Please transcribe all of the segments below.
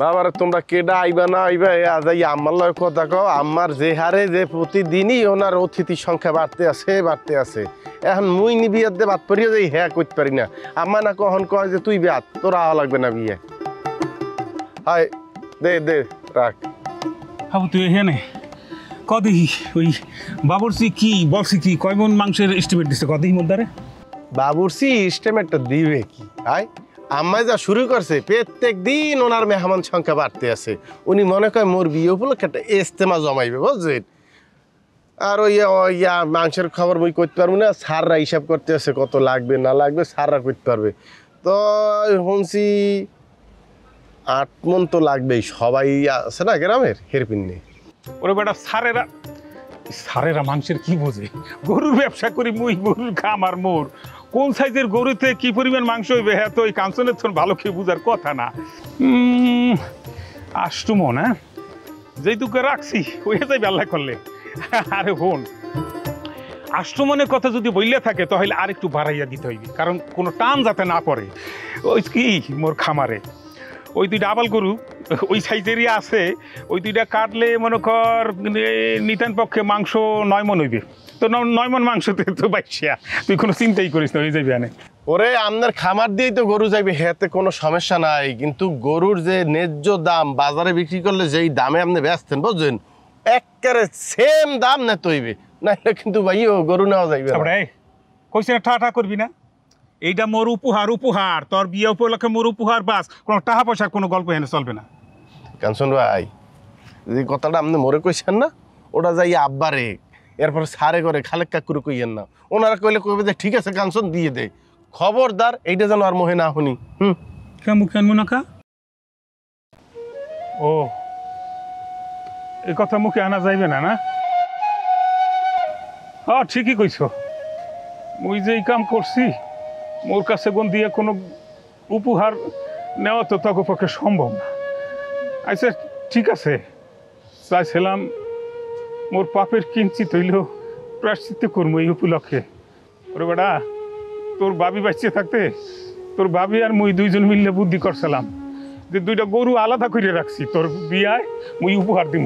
বাবার তোমরা কেডা আইবা না আইবা আজ আমার লয় কথা কও। আমার যে হারে যে প্রতিদিনই ওনার অতিথি সংখ্যা বাড়তে আছে এখন মুই নি বিয়ার দে বাদ পড়িয়ে যাই হ্যাঁ করতে পারি না। আমার না কখন কয় যে তুই বিয়াত তোর আওয়া লাগবে না বিয়ে। হাই দে দে রাখ। হাবু তুই এখানে কদিহি ওই বাবুরসি কি বলছি কি কয় মন মাংসের এস্টিমেট দিছে কদিহি মধ্যে? বাবুরসি এস্টিমেটটা দিবে কি? হাই আমায় যা শুরু করছে প্রত্যেক দিন ওনার মেহমান সংখ্যা বাড়তে আছে। উনি মনে করে মোর বিয়ে উপলক্ষে একটা ইজতেমা জমাইবে বুঝছেন। আর ওই ইয়া মাংসের খবর মুই করতে পারবো না, সাররা হিসাব করতে আছে কত লাগবে না লাগবে, সাররা করতে পারবে। তো শুনছি 8 মন তো লাগবেই, সবাই আছে না গ্রামের হেরপিন নেই। ওরে বেটা সারেরা মাংসের কি বোঝে? গরুর ব্যবসা করি মুই, গরুর খাম আর মোর কোন সাইজের গরুতে কি পরিমাণ মাংস হইবে হ্যাঁ তো ওই কাঞ্চনের তো ভালো খেয়ে বুঝার কথা না। 8 মন, হ্যাঁ যেইটুকু রাখছি ওই যাইবে আল্লাহ করলে। আরে হন 8 মনের কথা যদি বললে থাকে তাহলে আর একটু বাড়াইয়া দিতে হইবে, কারণ কোনো টান যাতে না পড়ে। ওই কি মোর খামারে ওই 2টা আবাল গরু ওই সাইজেরই আছে, ওই 2টা কাটলে মনে কর নিতান পক্ষে মাংস 9 মন হইবে। তো 9 মন মাংসতে তো বাইশিয়া, তুই কোনো চিন্তাই করিস না, হয়ে যাবে আনে। ওরে আপনার খামার দিয়েই তো গরু যাইবে, হেতে কোনো সমস্যা নাই। কিন্তু গরুর যে ন্যায্য দাম বাজারে বিক্রি করলে যেই দামে আপনি বেচতেন বুঝছেন একেবারে সেম দাম না তৈবে, নাহলে কিন্তু ভাইও গরু নেওয়া যাইবে না। কইছে না ঠা করবি না, এইটা মোর উপহার তোর বিয়ে উপলক্ষে মোর উপহার, বাস কোনো টাকা পয়সার কোনো গল্প এনে চলবে না। কাঞ্চন ভাই যে কথাটা আপনি মরে কইছেন না ওটা যাই আব্বারে এরপর সারে করে খালেক কাকুরে কইয়েন না। ওনারা কইলে কইবে যে ঠিক আছে কাঞ্চন দিয়ে দে, খবরদার এইটা যেন আর মোহে না শুনি। কেন মুনাকা ও এই কথা মুখে আনা যাইবে না না? হ্যাঁ ঠিকই কইছ, মুই যে এই কাম করছি মোর কাছে কোন দিয়ে কোনো উপহার নেওয়া তো তখন পক্ষে সম্ভব না। আচ্ছা ঠিক আছে, চাইছিলাম মোর পাপের কিঞ্চিত হইলেও প্রায়শ্চিত্ত করবো এই উপলক্ষে। ওরে বেটা তোর ভাবি বাঁচিয়ে থাকতে তোর ভাবি আর মুই 2জন মিললে বুদ্ধি করছিলাম যে 2টা গরু আলাদা করে রাখছি, তোর বিয়ায় মুই উপহার দিব,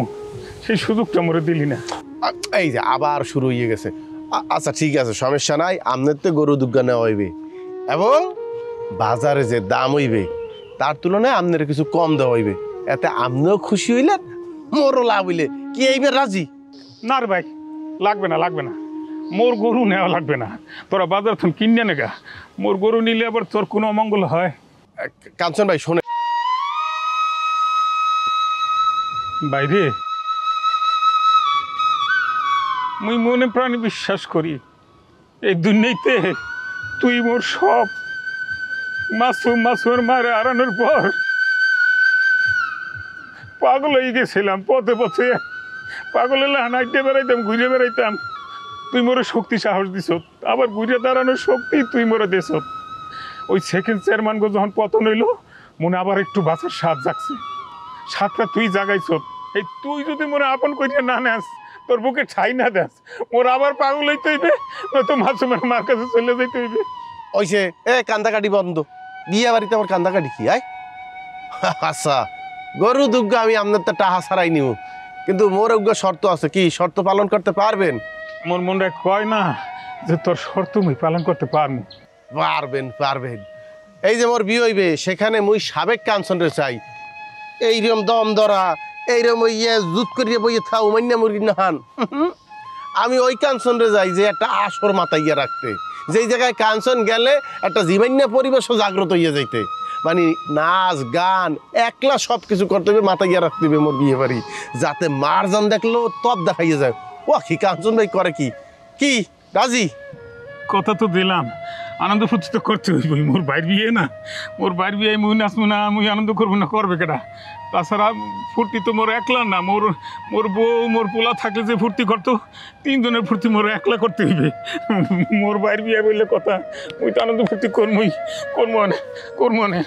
সেই সুযোগটা মোরে দিলি না। এই যে আবার শুরু হয়ে গেছে। আচ্ছা ঠিক আছে সমস্যা নাই, আপনার তো গরু দুগ্গা নেওয়া হইবে এবং বাজারে যে দাম হইবে তার তুলনায় আপনার কিছু কম দেওয়া হইবে, এতে আপনিও খুশি হইলেন মোরও লাভ হইলে। কি এইবার রাজি? না রে ভাই লাগবে না, মোর গরু নেওয়া লাগবে না, তোরা বাজার থেকে কিনে নেগা। মোর গরু নিলে আবার তোর কোনো অমঙ্গল হয়। কাঞ্চন ভাই শোনে বাইরে মুই মনে প্রাণে বিশ্বাস করি এই দুনিয়াতে তুই মোর সব। মাসুর মারে হারানোর পর পাগল হয়ে গেছিলাম, পথে পাগল হলে হাঁটতে বেড়াইতাম, ঘুরে বেড়াইতাম। তুই মোরে শক্তি সাহস দিস, আবার ঘুরে দাঁড়ানোর শক্তি তুই মোরে দিস। ওই সেকেন্ড চেয়ারম্যান যখন পতন হইলো মনে আবার একটু বাঁচার স্বাদ জাগছে, স্বাদটা তুই জাগাইছ। এই তুই যদি মোরে আপন করিয়া না নেস, তোর বুকে ঠাই না দেস, মোর আবার পাগল হইতে হইবে, নয়তো মাসুমের মার কাছে চলে যেতে হইবে। ওইসে কান্দাকাটি বন্ধ, বিয়ে বাড়িতে আমার কান্দাকাটি কি? আচ্ছা গরু দুগ্গা আমি আপনার তো টাহা ছাড়াই নিব, কিন্তু মোর উগ্র শর্ত আছে। কি শর্ত পালন করতে পারবেন? মোর মনটা কয় না যে তোর শর্ত মুই পালন করতে পারবো। পারবেন। এই যে মোর বিয়ে হইবে সেখানে মুই সাবেক কাঞ্চনরে চাই, এইরকম দম ধরা এইরকম জুত করিয়ে বইয়ে থাও মান্যা মুরগি নাহান। আমি ওই কাঞ্চনরে যাই যে একটা আসর মাথাইয়া রাখতে, যেই জায়গায় কাঞ্চন গেলে একটা জীবান্যা পরিবেশও জাগ্রত হইয়া যাইতে, মানে নাচ গান একলা সব কিছু করতে হবে, মাথাইয়া রাখতে হবে মোর বিয়ে বাড়ি, যাতে মারজান দেখলেও তপ দেখাইয়া যায় ও কি কাঞ্চন ভাই করে। কি রাজি? কথা তো দিলাম, আনন্দ ফুর্তি তো করতে হইব। মোর বাইর বিয়ে না, মোর বাইর বিয়ে মুই নাচবো না, মুই আনন্দ করবো না, করবে কেটা? তাছাড়া ফুর্তি তো মোর একলা না, মোর বউ মোর পোলা থাকলে যে ফুর্তি করতো 3 জনের ফুর্তি মোর একলা করতে হইবে। মোর বাইর বিয়ে বললে কথা, মুই তো আনন্দ ফুর্তি করবো না।